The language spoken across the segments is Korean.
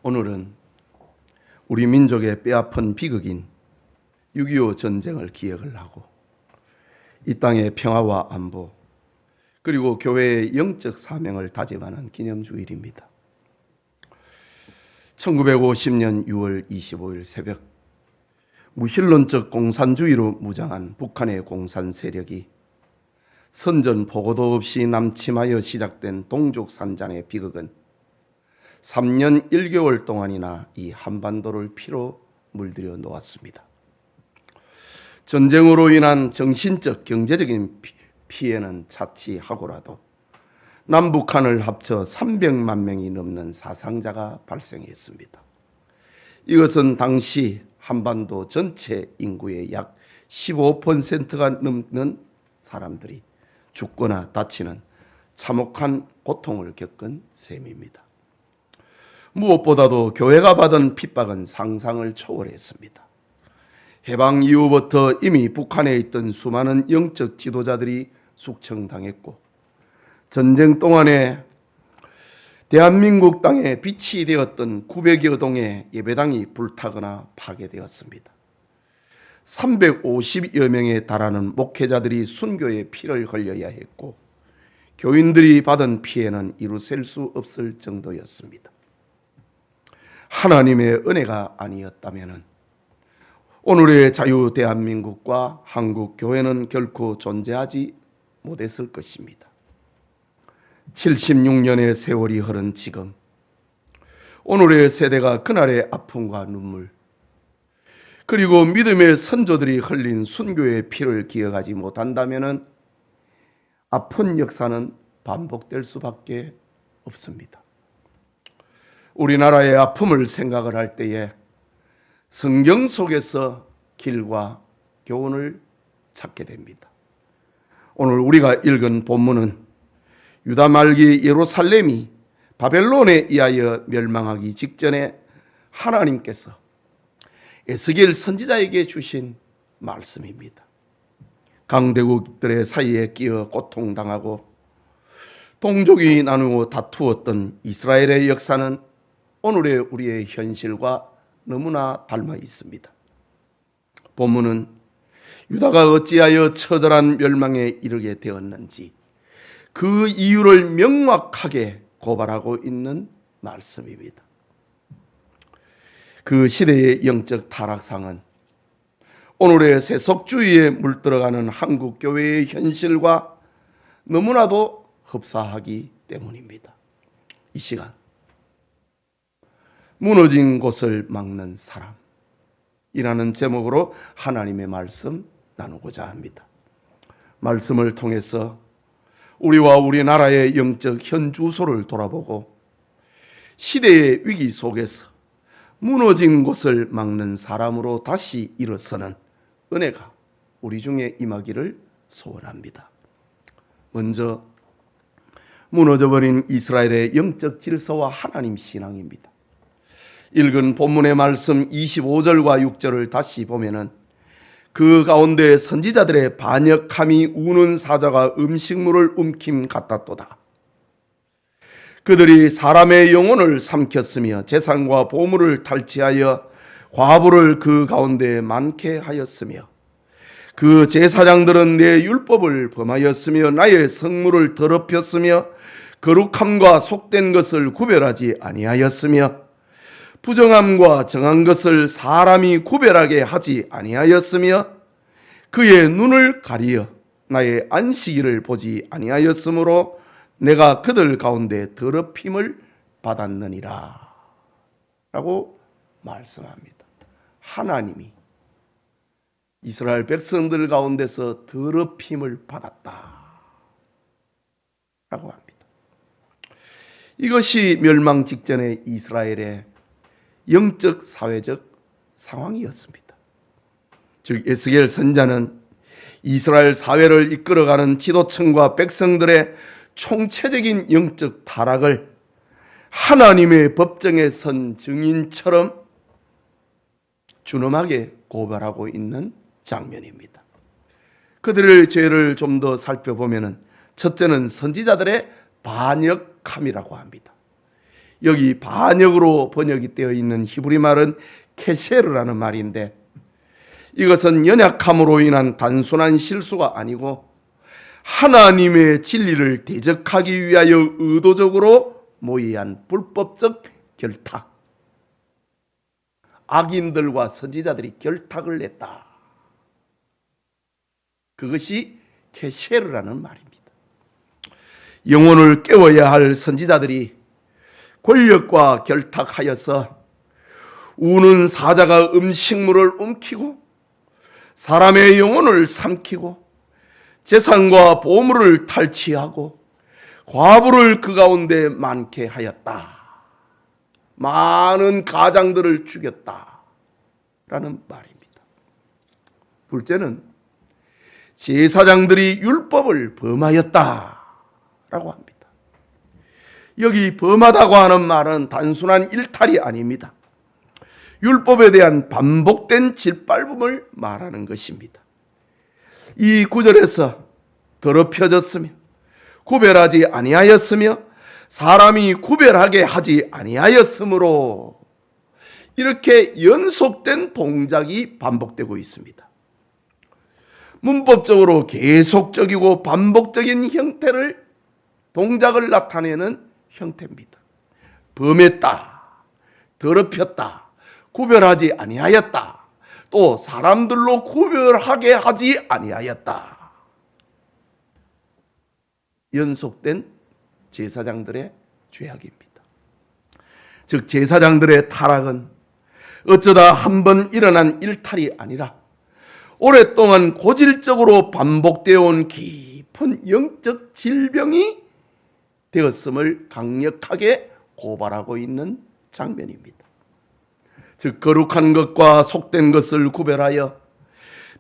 오늘은 우리 민족의 뼈아픈 비극인 6.25 전쟁을 기억을 하고 이 땅의 평화와 안보 그리고 교회의 영적 사명을 다짐하는 기념주일입니다. 1950년 6월 25일 새벽 무신론적 공산주의로 무장한 북한의 공산 세력이 선전 보고도 없이 남침하여 시작된 동족산잔의 비극은 3년 1개월 동안이나 이 한반도를 피로 물들여 놓았습니다. 전쟁으로 인한 정신적, 경제적인 피해는 차치하고라도 남북한을 합쳐 300만 명이 넘는 사상자가 발생했습니다. 이것은 당시 한반도 전체 인구의 약 15%가 넘는 사람들이 죽거나 다치는 참혹한 고통을 겪은 셈입니다. 무엇보다도 교회가 받은 핍박은 상상을 초월했습니다. 해방 이후부터 이미 북한에 있던 수많은 영적 지도자들이 숙청당했고 전쟁 동안에 대한민국 땅에 빛이 되었던 900여 동의 예배당이 불타거나 파괴되었습니다. 350여 명에 달하는 목회자들이 순교의 피를 흘려야 했고 교인들이 받은 피해는 이루 셀 수 없을 정도였습니다. 하나님의 은혜가 아니었다면 오늘의 자유 대한민국과 한국 교회는 결코 존재하지 못했을 것입니다. 76년의 세월이 흐른 지금 오늘의 세대가 그날의 아픔과 눈물 그리고 믿음의 선조들이 흘린 순교의 피를 기억하지 못한다면 아픈 역사는 반복될 수밖에 없습니다. 우리나라의 아픔을 생각을 할 때에 성경 속에서 길과 교훈을 찾게 됩니다. 오늘 우리가 읽은 본문은 유다 말기 예루살렘이 바벨론에 의하여 멸망하기 직전에 하나님께서 에스겔 선지자에게 주신 말씀입니다. 강대국들의 사이에 끼어 고통당하고 동족이 나누어 다투었던 이스라엘의 역사는 오늘의 우리의 현실과 너무나 닮아 있습니다. 본문은 유다가 어찌하여 처절한 멸망에 이르게 되었는지 그 이유를 명확하게 고발하고 있는 말씀입니다. 그 시대의 영적 타락상은 오늘의 세속주의에 물들어가는 한국 교회의 현실과 너무나도 흡사하기 때문입니다. 이 시간 무너진 곳을 막는 사람이라는 제목으로 하나님의 말씀 나누고자 합니다. 말씀을 통해서 우리와 우리나라의 영적 현주소를 돌아보고 시대의 위기 속에서 무너진 곳을 막는 사람으로 다시 일어서는 은혜가 우리 중에 임하기를 소원합니다. 먼저 무너져버린 이스라엘의 영적 질서와 하나님 신앙입니다. 읽은 본문의 말씀 25절과 6절을 다시 보면은 그 가운데 선지자들의 반역함이 우는 사자가 음식물을 움킴 같았도다. 그들이 사람의 영혼을 삼켰으며 재산과 보물을 탈취하여 과부를 그 가운데 많게 하였으며 그 제사장들은 내 율법을 범하였으며 나의 성물을 더럽혔으며 거룩함과 속된 것을 구별하지 아니하였으며 부정함과 정한 것을 사람이 구별하게 하지 아니하였으며 그의 눈을 가리어 나의 안식일을 보지 아니하였으므로 내가 그들 가운데 더럽힘을 받았느니라 라고 말씀합니다. 하나님이 이스라엘 백성들 가운데서 더럽힘을 받았다 라고 합니다. 이것이 멸망 직전의 이스라엘의 영적 사회적 상황이었습니다. 즉 에스겔 선지자는 이스라엘 사회를 이끌어가는 지도층과 백성들의 총체적인 영적 타락을 하나님의 법정에 선 증인처럼 준엄하게 고발하고 있는 장면입니다. 그들의 죄를 좀 더 살펴보면 첫째는 선지자들의 반역함이라고 합니다. 여기 반역으로 번역이 되어 있는 히브리 말은 케셰르라는 말인데, 이것은 연약함으로 인한 단순한 실수가 아니고 하나님의 진리를 대적하기 위하여 의도적으로 모의한 불법적 결탁, 악인들과 선지자들이 결탁을 냈다. 그것이 케셰르라는 말입니다. 영혼을 깨워야 할 선지자들이 권력과 결탁하여서 우는 사자가 음식물을 움키고 사람의 영혼을 삼키고 재산과 보물을 탈취하고 과부를 그 가운데 많게 하였다. 많은 가장들을 죽였다 라는 말입니다. 둘째는 제사장들이 율법을 범하였다 라고 합니다. 여기 범하다고 하는 말은 단순한 일탈이 아닙니다. 율법에 대한 반복된 짓밟음을 말하는 것입니다. 이 구절에서 더럽혀졌으며 구별하지 아니하였으며 사람이 구별하게 하지 아니하였으므로 이렇게 연속된 동작이 반복되고 있습니다. 문법적으로 계속적이고 반복적인 형태를, 동작을 나타내는 형태입니다. 범했다, 더럽혔다, 구별하지 아니하였다, 또 사람들로 구별하게 하지 아니하였다. 연속된 제사장들의 죄악입니다. 즉 제사장들의 타락은 어쩌다 한 번 일어난 일탈이 아니라 오랫동안 고질적으로 반복되어 온 깊은 영적 질병이 되었음을 강력하게 고발하고 있는 장면입니다. 즉 거룩한 것과 속된 것을 구별하여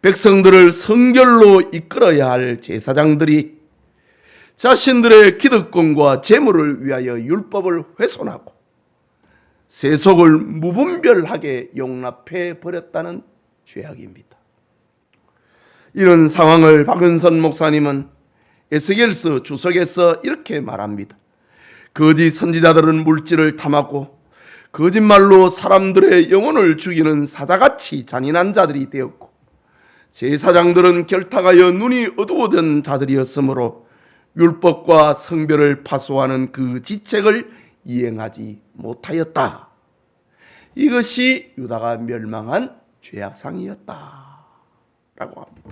백성들을 성결로 이끌어야 할 제사장들이 자신들의 기득권과 재물을 위하여 율법을 훼손하고 세속을 무분별하게 용납해 버렸다는 죄악입니다. 이런 상황을 박은선 목사님은 에스겔서 주석에서 이렇게 말합니다. 거짓 선지자들은 물질을 탐하고 거짓말로 사람들의 영혼을 죽이는 사자같이 잔인한 자들이 되었고 제사장들은 결탁하여 눈이 어두워진 자들이었으므로 율법과 성별을 파수하는 그 지책을 이행하지 못하였다. 이것이 유다가 멸망한 죄악상이었다 라고 합니다.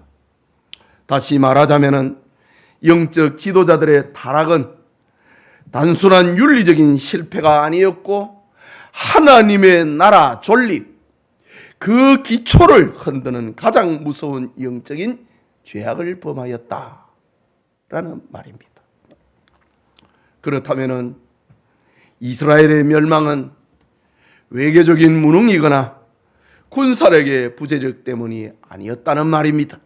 다시 말하자면 영적 지도자들의 타락은 단순한 윤리적인 실패가 아니었고 하나님의 나라 존립, 그 기초를 흔드는 가장 무서운 영적인 죄악을 범하였다 라는 말입니다. 그렇다면 이스라엘의 멸망은 외교적인 무능이거나 군사력의 부재력 때문이 아니었다는 말입니다.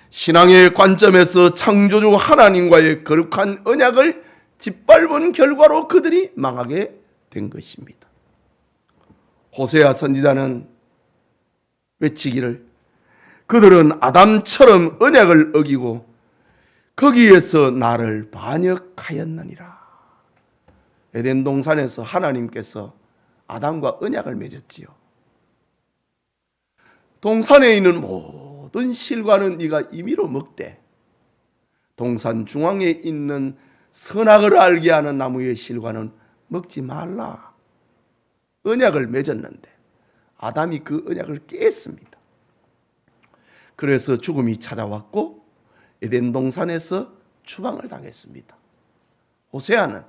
신앙의 관점에서 창조주 하나님과의 거룩한 언약을 짓밟은 결과로 그들이 망하게 된 것입니다. 호세아 선지자는 외치기를 그들은 아담처럼 언약을 어기고 거기에서 나를 반역하였느니라. 에덴 동산에서 하나님께서 아담과 언약을 맺었지요. 동산에 있는 모든 실과는 네가 임의로 먹되 동산 중앙에 있는 선악을 알게 하는 나무의 실과는 먹지 말라. 언약을 맺었는데 아담이 그 언약을 깼습니다. 그래서 죽음이 찾아왔고 에덴 동산에서 추방을 당했습니다. 호세아는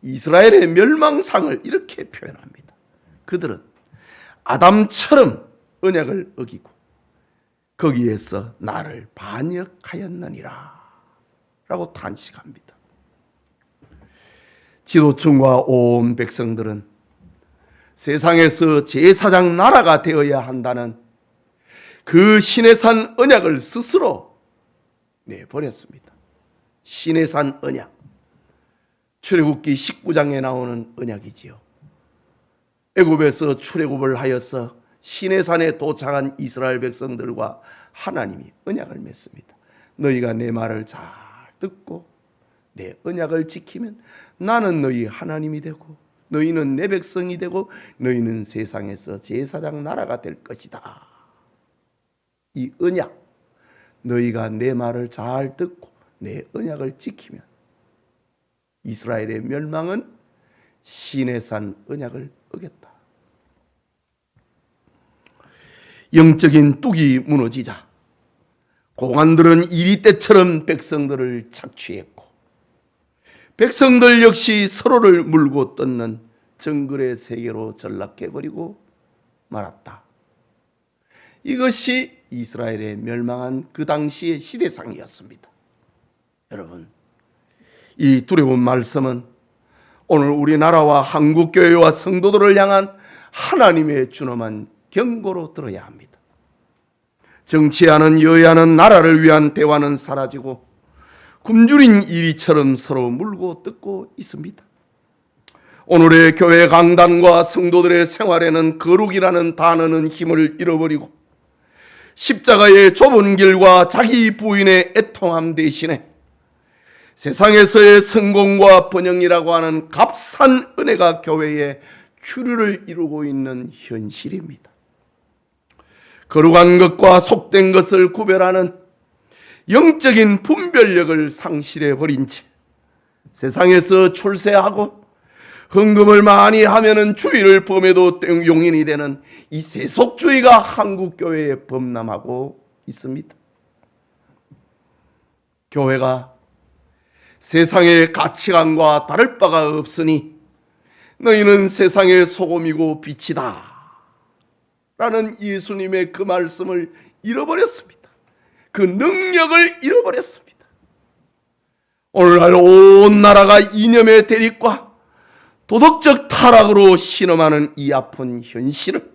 이스라엘의 멸망상을 이렇게 표현합니다. 그들은 아담처럼 언약을 어기고 거기에서 나를 반역하였느니라 라고 탄식합니다. 지도층과 온 백성들은 세상에서 제사장 나라가 되어야 한다는 그 시내산 언약을 스스로 내버렸습니다. 시내산 언약, 출애굽기 19장에 나오는 언약이지요. 애굽에서 출애굽을 하여서 시내산에 도착한 이스라엘 백성들과 하나님이 언약을 맺습니다. 너희가 내 말을 잘 듣고 내 언약을 지키면 나는 너희 하나님이 되고 너희는 내 백성이 되고 너희는 세상에서 제사장 나라가 될 것이다. 이 언약, 너희가 내 말을 잘 듣고 내 언약을 지키면 이스라엘의 멸망은 시내산 언약을 어겼다. 영적인 뚝이 무너지자 고관들은 이리 때처럼 백성들을 착취했고 백성들 역시 서로를 물고 뜯는 정글의 세계로 전락해버리고 말았다. 이것이 이스라엘의 멸망한 그 당시의 시대상이었습니다. 여러분, 이 두려운 말씀은 오늘 우리나라와 한국교회와 성도들을 향한 하나님의 준엄한 경고로 들어야 합니다. 정치하는 여야는 나라를 위한 대화는 사라지고 굶주린 이리처럼 서로 물고 뜯고 있습니다. 오늘의 교회 강단과 성도들의 생활에는 거룩이라는 단어는 힘을 잃어버리고 십자가의 좁은 길과 자기 부인의 애통함 대신에 세상에서의 성공과 번영이라고 하는 값싼 은혜가 교회에 주류를 이루고 있는 현실입니다. 거룩한 것과 속된 것을 구별하는 영적인 분별력을 상실해버린 채 세상에서 출세하고 헌금을 많이 하면은 주의를 범해도 용인이 되는 이 세속주의가 한국교회에 범람하고 있습니다. 교회가 세상의 가치관과 다를 바가 없으니 너희는 세상의 소금이고 빛이다 라는 예수님의 그 말씀을 잃어버렸습니다. 그 능력을 잃어버렸습니다. 오늘날 온 나라가 이념의 대립과 도덕적 타락으로 신음하는 이 아픈 현실은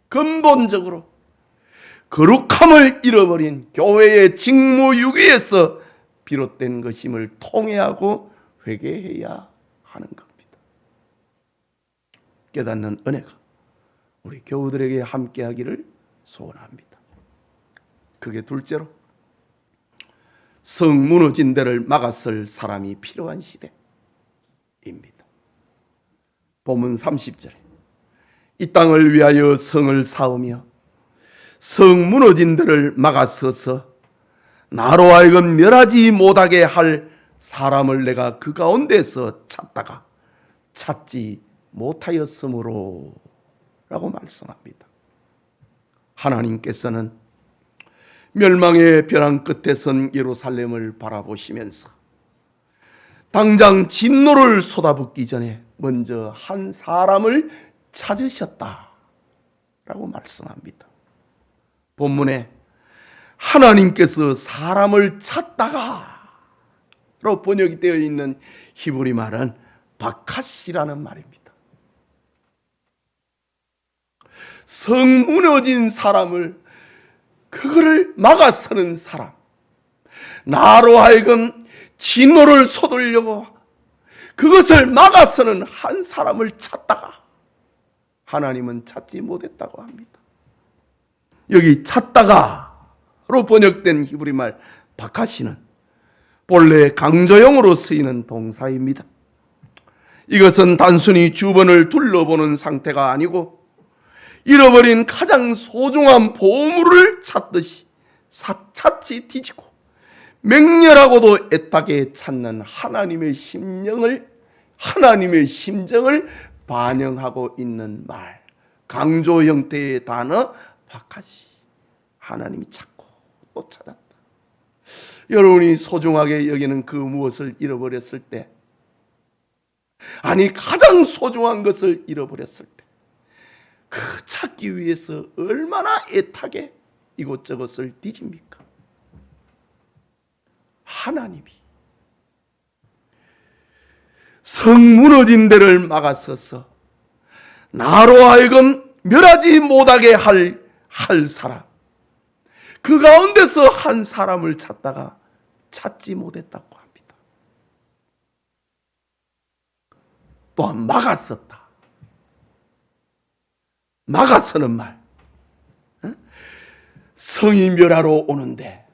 근본적으로 거룩함을 잃어버린 교회의 직무유기에서 비롯된 것임을 통회하고 회개해야 하는 겁니다. 깨닫는 은혜가 우리 교우들에게 함께하기를 소원합니다. 그게 둘째로 성 무너진 데를 막아설 사람이 필요한 시대입니다. 본문 30절에 이 땅을 위하여 성을 쌓으며 성 무너진 데를 막아서서 나로 하여금 멸하지 못하게 할 사람을 내가 그 가운데서 찾다가 찾지 못하였으므로 라고 말씀합니다. 하나님께서는 멸망의 벼랑 끝에 선 예루살렘을 바라보시면서 당장 진노를 쏟아붓기 전에 먼저 한 사람을 찾으셨다 라고 말씀합니다. 본문에 하나님께서 사람을 찾다가 로 번역이 되어 있는 히브리 말은 바카시라는 말입니다. 성 무너진 사람을 그거를 막아서는 사람, 나로 하여금 진노를 쏟으려고 그것을 막아서는 한 사람을 찾다가 하나님은 찾지 못했다고 합니다. 여기 찾다가로 번역된 히브리 말 바카시는 본래 강조형으로 쓰이는 동사입니다. 이것은 단순히 주변을 둘러보는 상태가 아니고 잃어버린 가장 소중한 보물을 찾듯이 찾지 뒤지고 맹렬하고도 애타게 찾는 하나님의 심정을 반영하고 있는 말, 강조 형태의 단어 바카시. 하나님이 찾고 또 찾았다. 여러분이 소중하게 여기는 그 무엇을 잃어버렸을 때, 아니 가장 소중한 것을 잃어버렸을 때, 그 찾기 위해서 얼마나 애타게 이곳저곳을 뒤집니까? 하나님이 성 무너진 데를 막아서서 나로 하여금 멸하지 못하게 할 사람, 그 가운데서 한 사람을 찾다가 찾지 못했다고 합니다. 또한 막았었다. 막아서는 말, 성이 멸하러 오는데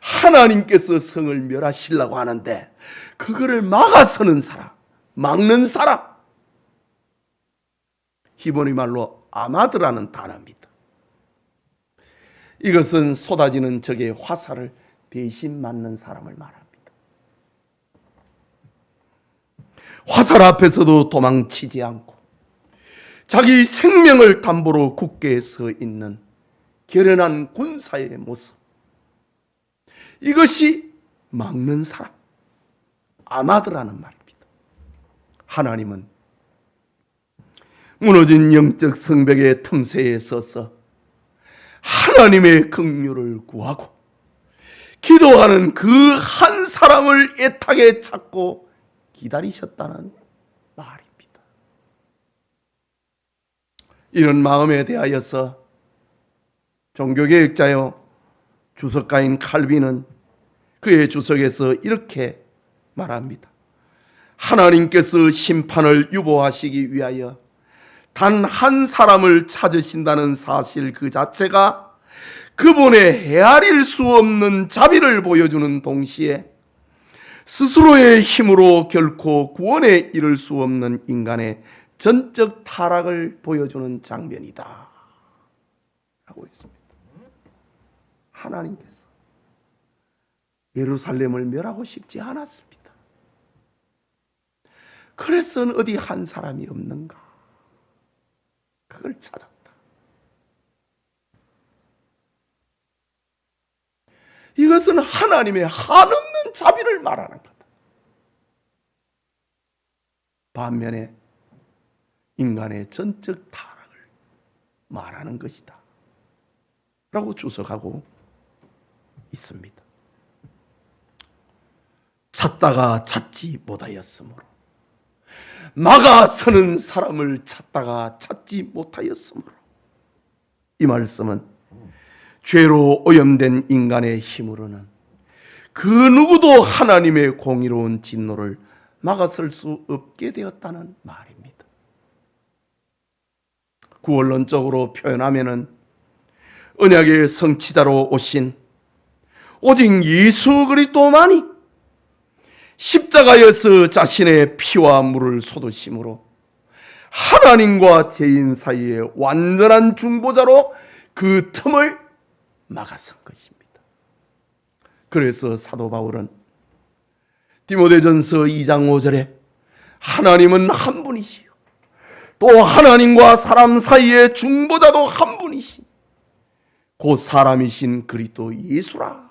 하나님께서 성을 멸하시려고 하는데 그거를 막아서는 사람, 막는 사람, 히브리 말로 아마드라는 단어입니다. 이것은 쏟아지는 적의 화살을 대신 맞는 사람을 말합니다. 화살 앞에서도 도망치지 않고 자기 생명을 담보로 굳게 서 있는 결연한 군사의 모습, 이것이 막는 사람, 아마드라는 말입니다. 하나님은 무너진 영적 성벽의 틈새에 서서 하나님의 긍휼을 구하고 기도하는 그 한 사람을 애타게 찾고 기다리셨다는 말입니다. 이런 마음에 대하여서 종교개혁자요 주석가인 칼빈은 그의 주석에서 이렇게 말합니다. 하나님께서 심판을 유보하시기 위하여 단 한 사람을 찾으신다는 사실 그 자체가 그분의 헤아릴 수 없는 자비를 보여주는 동시에 스스로의 힘으로 결코 구원에 이를 수 없는 인간의 전적 타락을 보여주는 장면이다 하고 있습니다. 하나님께서 예루살렘을 멸하고 싶지 않았습니다. 그래서 어디 한 사람이 없는가? 그걸 찾았다. 이것은 하나님의 한없는 자비를 말하는 거다. 반면에 인간의 전적 타락을 말하는 것이다 라고 주석하고 있습니다. 찾다가 찾지 못하였으므로, 막아서는 사람을 찾다가 찾지 못하였으므로, 이 말씀은 죄로 오염된 인간의 힘으로는 그 누구도 하나님의 공의로운 진노를 막아설 수 없게 되었다는 말입니다. 구원론적으로 표현하면은 언약의 성취자로 오신 오직 예수 그리스도만이 십자가에서 자신의 피와 물을 쏟으심으로 하나님과 죄인 사이의 완전한 중보자로 그 틈을 막아선 것입니다. 그래서 사도 바울은 디모데전서 2장 5절에 하나님은 한 분이시요 또 하나님과 사람 사이의 중보자도 한 분이신 곧 사람이신 그리스도 예수라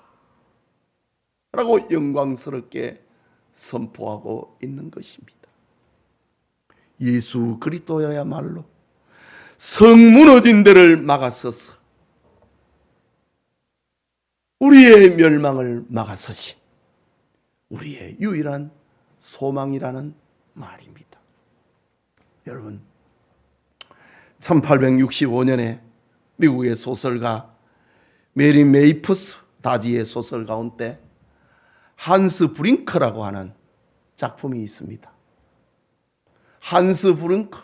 라고 영광스럽게 선포하고 있는 것입니다. 예수 그리스도야말로 성 무너진 데를 막아서서 우리의 멸망을 막아서신 우리의 유일한 소망이라는 말입니다. 여러분, 1865년에 미국의 소설가 메리 메이푸스 다지의 소설 가운데 한스 브링크라고 하는 작품이 있습니다. 한스 브링크,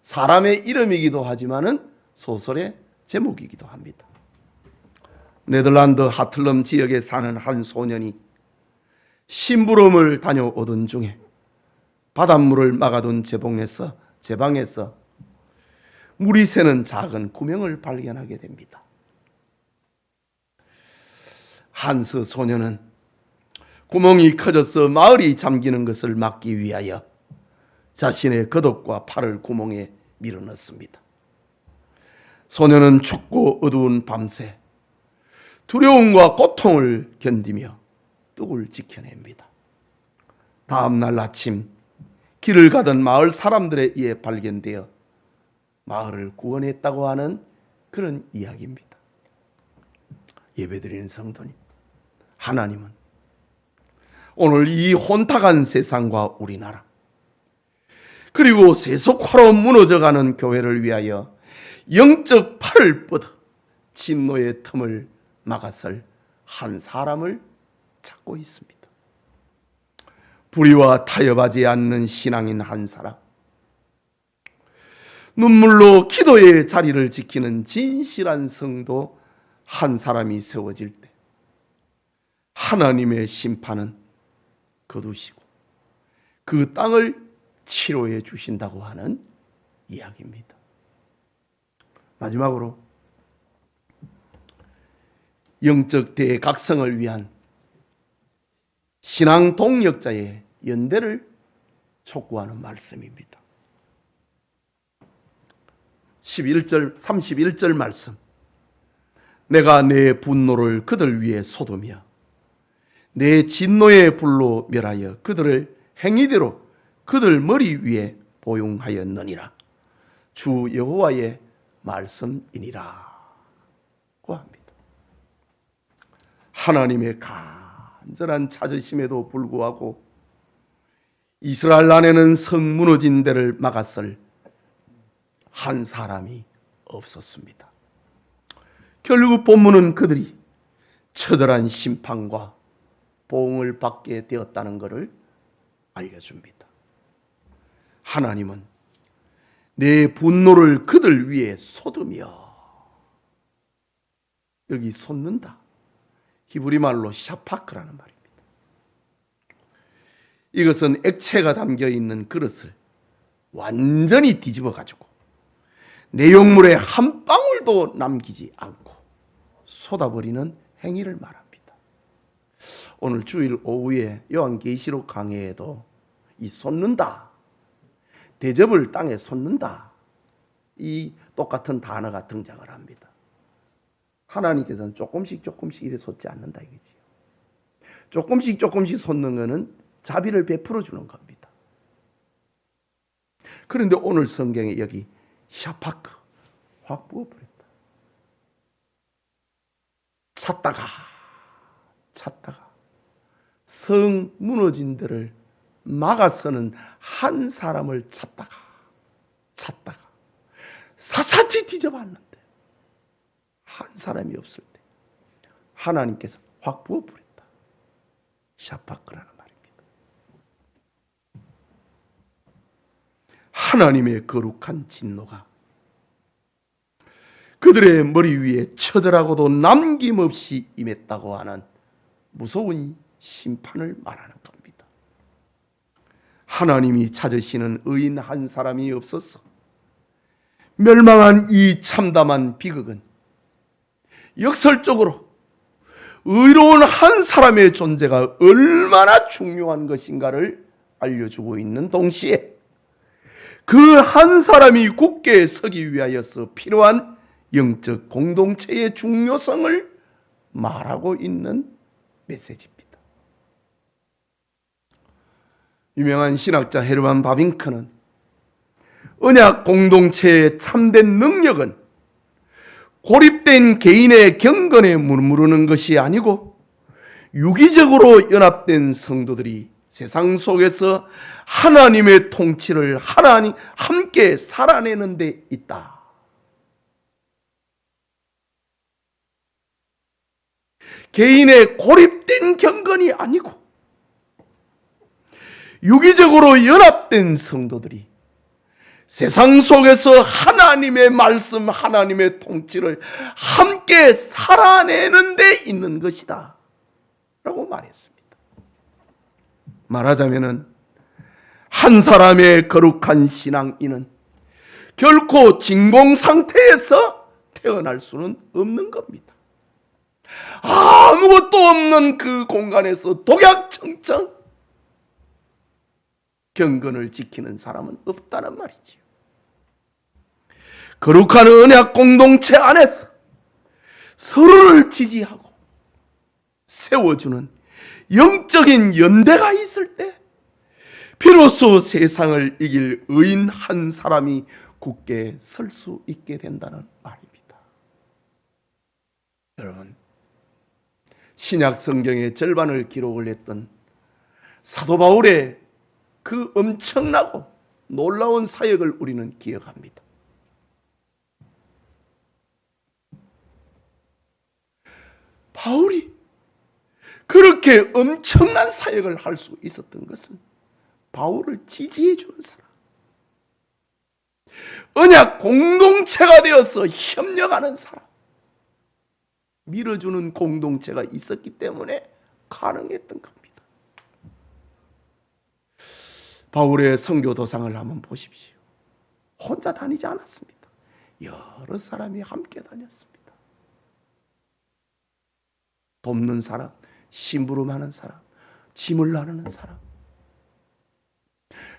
사람의 이름이기도 하지만은 소설의 제목이기도 합니다. 네덜란드 하틀럼 지역에 사는 한 소년이 심부름을 다녀오던 중에 바닷물을 막아둔 제방에서 물이 새는 작은 구멍을 발견하게 됩니다. 한스 소년은 구멍이 커져서 마을이 잠기는 것을 막기 위하여 자신의 겉옷과 팔을 구멍에 밀어넣습니다. 소년은 춥고 어두운 밤새 두려움과 고통을 견디며 떡을 지켜냅니다. 다음 날 아침 길을 가던 마을 사람들에 의해 발견되어 마을을 구원했다고 하는 그런 이야기입니다. 예배드리는 성도님, 하나님은 오늘 이 혼탁한 세상과 우리나라 그리고 세속화로 무너져가는 교회를 위하여 영적 팔을 뻗어 진노의 틈을 막아설 한 사람을 찾고 있습니다. 불의와 타협하지 않는 신앙인 한 사람, 눈물로 기도의 자리를 지키는 진실한 성도 한 사람이 세워질 때 하나님의 심판은 거두시고 그 땅을 치료해 주신다고 하는 이야기입니다. 마지막으로 영적 대각성을 위한 신앙 동력자의 연대를 촉구하는 말씀입니다. 31절 말씀. 내가 내 분노를 그들 위에 쏟으며 내 진노의 불로 멸하여 그들을 행위대로 그들 머리 위에 보용하였느니라. 주 여호와의 말씀이니라 고 합니다. 하나님의 간절한 찾으심에도 불구하고 이스라엘 안에는 성 무너진 데를 막았을 한 사람이 없었습니다. 결국 본문은 그들이 처절한 심판과 보응을 받게 되었다는 것을 알려줍니다. 하나님은 내 분노를 그들 위에 쏟으며, 여기 쏟는다, 히브리 말로 샤파크라는 말입니다. 이것은 액체가 담겨 있는 그릇을 완전히 뒤집어 가지고 내용물에 한 방울도 남기지 않고 쏟아버리는 행위를 말합니다. 오늘 주일 오후에 요한계시록 강해에도 이 쏟는다, 대접을 땅에 쏟는다, 이 똑같은 단어가 등장을 합니다. 하나님께서는 조금씩 이래 쏟지 않는다 이거지요. 조금씩 쏟는 것은 자비를 베풀어 주는 겁니다. 그런데 오늘 성경에 여기 샤파크, 확 부어버렸다. 찾다가 성 무너진 데를 막아서는 한 사람을 찾다가 샅샅이 뒤져봤는데 한 사람이 없을 때 하나님께서 확 부어버렸다. 샤파크라는 말입니다. 하나님의 거룩한 진노가 그들의 머리 위에 처절하고도 남김없이 임했다고 하는 무서운 심판을 말하는 겁니다. 하나님이 찾으시는 의인 한 사람이 없어서 멸망한 이 참담한 비극은 역설적으로 의로운 한 사람의 존재가 얼마나 중요한 것인가를 알려주고 있는 동시에 그 한 사람이 굳게 서기 위하여서 필요한 영적 공동체의 중요성을 말하고 있는 메시지입니다. 유명한 신학자 헤르만 바빙크는 언약 공동체의 참된 능력은 고립된 개인의 경건에 무르르는 것이 아니고 유기적으로 연합된 성도들이 세상 속에서 하나님의 통치를 함께 살아내는 데 있다. 개인의 고립된 경건이 아니고 유기적으로 연합된 성도들이 세상 속에서 하나님의 말씀, 하나님의 통치를 함께 살아내는 데 있는 것이다 라고 말했습니다. 말하자면은 한 사람의 거룩한 신앙인은 결코 진공 상태에서 태어날 수는 없는 겁니다. 아무것도 없는 그 공간에서 독약청청 경건을 지키는 사람은 없다는 말이지요. 거룩한 언약 공동체 안에서 서로를 지지하고 세워주는 영적인 연대가 있을 때 비로소 세상을 이길 의인 한 사람이 굳게 설 수 있게 된다는 말입니다. 여러분, 신약 성경의 절반을 기록을 했던 사도 바울의 그 엄청나고 놀라운 사역을 우리는 기억합니다. 바울이 그렇게 엄청난 사역을 할 수 있었던 것은 바울을 지지해 주는 사람, 언약 공동체가 되어서 협력하는 사람, 밀어주는 공동체가 있었기 때문에 가능했던 겁니다. 바울의 선교 도상을 한번 보십시오. 혼자 다니지 않았습니다. 여러 사람이 함께 다녔습니다. 돕는 사람, 심부름하는 사람, 짐을 나르는 사람,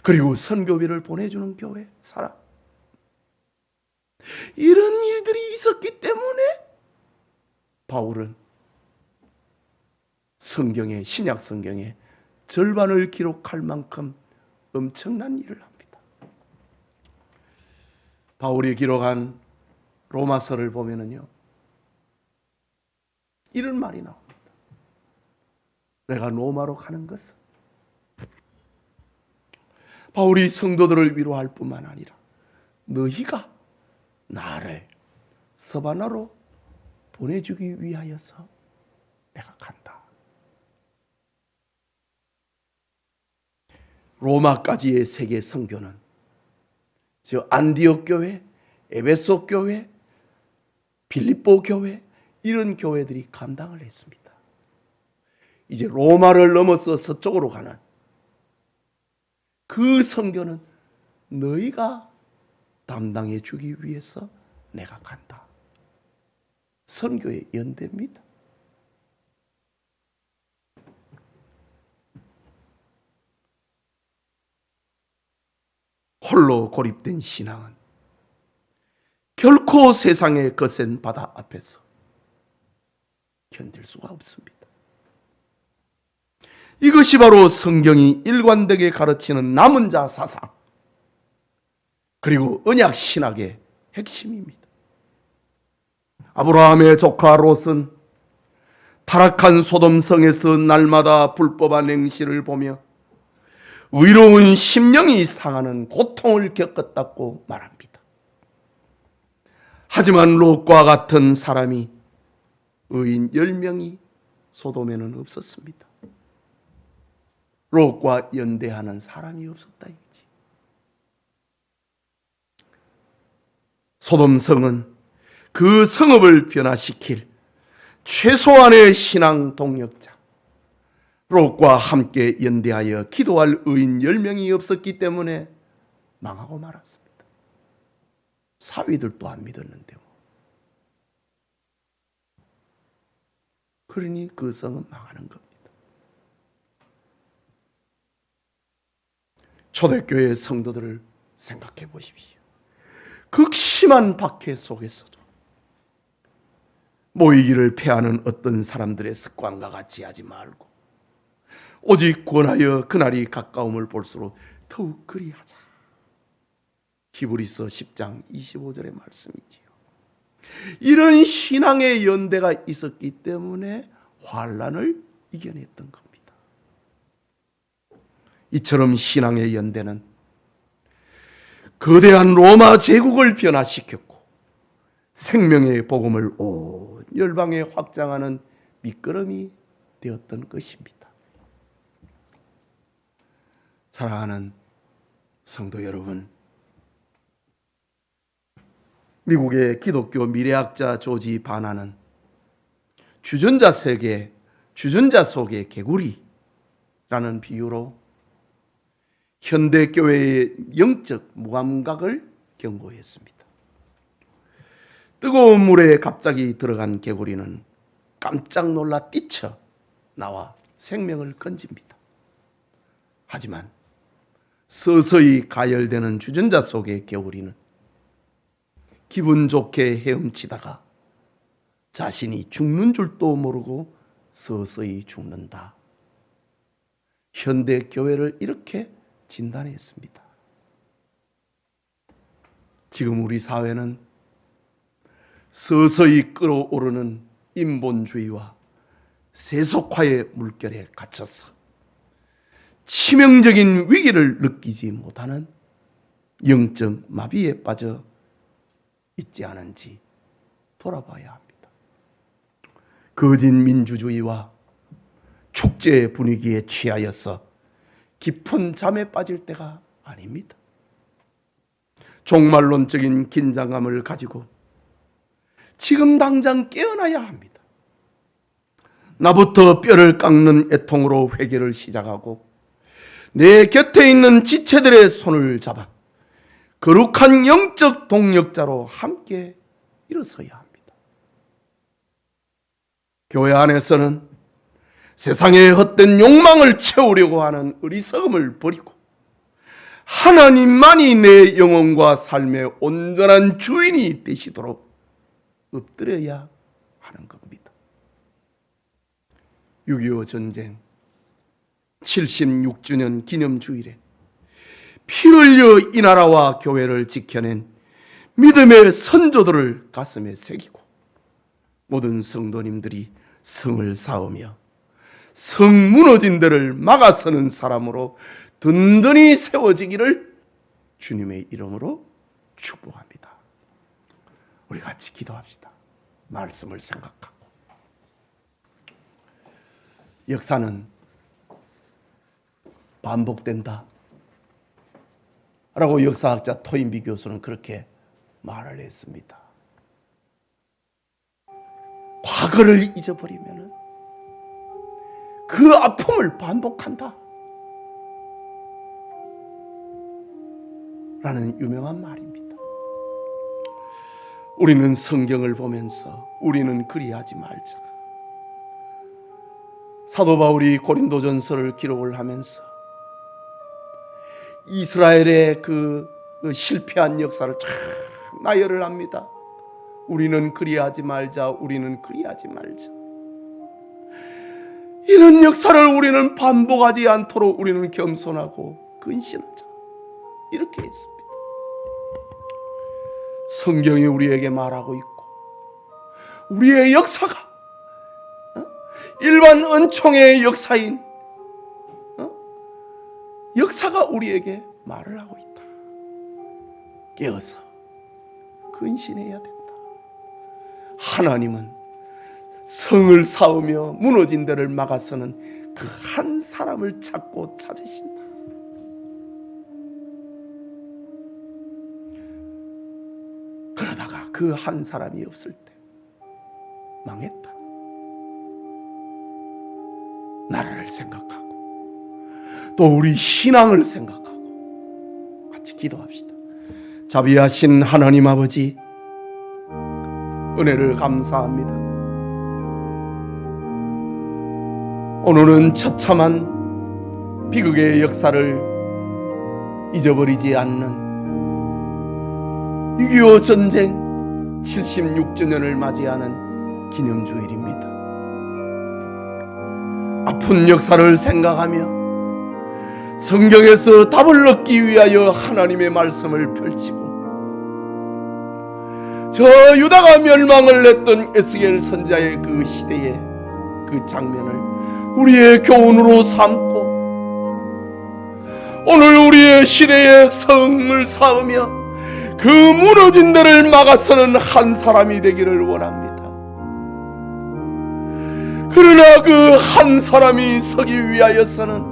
그리고 선교비를 보내주는 교회 사람, 이런 일들이 있었기 때문에 바울은 성경에, 신약 성경에 절반을 기록할 만큼 엄청난 일을 합니다. 바울이 기록한 로마서를 보면은요, 이런 말이 나옵니다. 내가 로마로 가는 것은 바울이 성도들을 위로할 뿐만 아니라 너희가 나를 서바나로 보내주기 위하여서 내가 간다. 로마까지의 세계 선교는 저 안디옥 교회, 에베소 교회, 빌립보 교회, 이런 교회들이 감당을 했습니다. 이제 로마를 넘어서 서쪽으로 가는 그 선교는 너희가 담당해 주기 위해서 내가 간다. 선교의 연대입니다. 홀로 고립된 신앙은 결코 세상의 거센 바다 앞에서 견딜 수가 없습니다. 이것이 바로 성경이 일관되게 가르치는 남은 자 사상, 그리고 언약 신학의 핵심입니다. 아브라함의 조카 롯은 타락한 소돔성에서 날마다 불법한 행실을 보며 의로운 심령이 상하는 고통을 겪었다고 말합니다. 하지만 롯과 같은 사람이 의인 10명이 소돔에는 없었습니다. 롯과 연대하는 사람이 없었다 이거지. 소돔성은 그 성읍을 변화시킬 최소한의 신앙 동력자, 롯과 함께 연대하여 기도할 의인 10명이 없었기 때문에 망하고 말았습니다. 사위들도 안 믿었는데 그러니 그 성은 망하는 겁니다. 초대교회 성도들을 생각해 보십시오. 극심한 박해 속에서도 모이기를 패하는 어떤 사람들의 습관과 같이 하지 말고 오직 권하여 그날이 가까움을 볼수록 더욱 그리하자. 히브리서 10장 25절의 말씀이지요. 이런 신앙의 연대가 있었기 때문에 환난을 이겨냈던 겁니다. 이처럼 신앙의 연대는 거대한 로마 제국을 변화시켰고 생명의 복음을 온 열방에 확장하는 밑거름이 되었던 것입니다. 사랑하는 성도 여러분, 미국의 기독교 미래학자 조지 바나는 주전자 속의 개구리라는 비유로 현대교회의 영적 무감각을 경고했습니다. 뜨거운 물에 갑자기 들어간 개구리는 깜짝 놀라 뛰쳐 나와 생명을 건집니다. 하지만 서서히 가열되는 주전자 속의 개구리는 기분 좋게 헤엄치다가 자신이 죽는 줄도 모르고 서서히 죽는다. 현대교회를 이렇게 진단했습니다. 지금 우리 사회는 서서히 끓어오르는 인본주의와 세속화의 물결에 갇혀서 치명적인 위기를 느끼지 못하는 영적 마비에 빠져 있지 않은지 돌아봐야 합니다. 거짓 민주주의와 축제 분위기에 취하여서 깊은 잠에 빠질 때가 아닙니다. 종말론적인 긴장감을 가지고 지금 당장 깨어나야 합니다. 나부터 뼈를 깎는 애통으로 회개를 시작하고 내 곁에 있는 지체들의 손을 잡아 거룩한 영적 동력자로 함께 일어서야 합니다. 교회 안에서는 세상의 헛된 욕망을 채우려고 하는 어리석음을 버리고 하나님만이 내 영혼과 삶의 온전한 주인이 되시도록 엎드려야 하는 겁니다. 6.25 전쟁 76주년 기념주일에 피 흘려 이 나라와 교회를 지켜낸 믿음의 선조들을 가슴에 새기고 모든 성도님들이 성을 쌓으며 성 무너진 데를 막아서는 사람으로 든든히 세워지기를 주님의 이름으로 축복합니다. 우리 같이 기도합시다. 말씀을 생각하고. 역사는 반복된다 라고 역사학자 토인비 교수는 그렇게 말을 했습니다. 과거를 잊어버리면 그 아픔을 반복한다 라는 유명한 말입니다. 우리는 성경을 보면서 우리는 그리하지 말자. 사도 바울이 고린도전서를 기록을 하면서 이스라엘의 그 실패한 역사를 쫙 나열을 합니다. 우리는 그리하지 말자, 우리는 그리하지 말자. 이런 역사를 우리는 반복하지 않도록 우리는 겸손하고 근신하자. 이렇게 했습니다. 성경이 우리에게 말하고 있고 우리의 역사가 일반 은총의 역사인 역사가 우리에게 말을 하고 있다. 깨어서 근신해야 된다. 하나님은 성을 쌓으며 무너진 데를 막아서는 그 한 사람을 찾고 찾으신다. 그러다가 그 한 사람이 없을 때 망했다. 나라를 생각하고 또 우리 신앙을 생각하고 같이 기도합시다. 자비하신 하나님 아버지, 은혜를 감사합니다. 오늘은 처참한 비극의 역사를 잊어버리지 않는 6.25 전쟁 76주년을 맞이하는 기념주일입니다. 아픈 역사를 생각하며 성경에서 답을 얻기 위하여 하나님의 말씀을 펼치고 저 유다가 멸망을 했던 에스겔 선지자의 그 시대의 그 장면을 우리의 교훈으로 삼고 오늘 우리의 시대의 성을 쌓으며 그 무너진 데를 막아서는 한 사람이 되기를 원합니다. 그러나 그 한 사람이 서기 위하여서는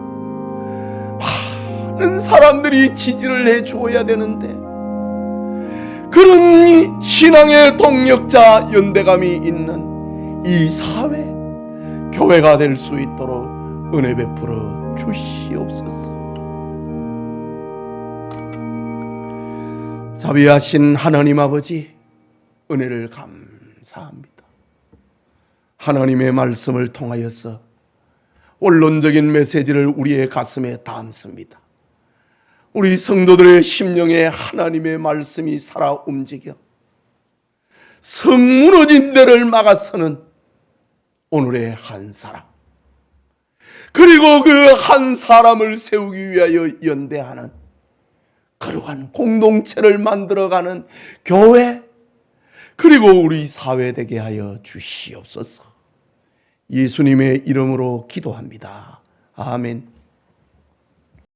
많은 사람들이 지지를 해 주어야 되는데 그런 신앙의 동력자 연대감이 있는 이 사회 교회가 될 수 있도록 은혜 베풀어 주시옵소서. 자비하신 하나님 아버지, 은혜를 감사합니다. 하나님의 말씀을 통하여서 원론적인 메시지를 우리의 가슴에 담습니다. 우리 성도들의 심령에 하나님의 말씀이 살아 움직여 성 무너진 데를 막아서는 오늘의 한 사람, 그리고 그 한 사람을 세우기 위하여 연대하는 거룩한 공동체를 만들어가는 교회, 그리고 우리 사회 되게 하여 주시옵소서. 예수님의 이름으로 기도합니다. 아멘.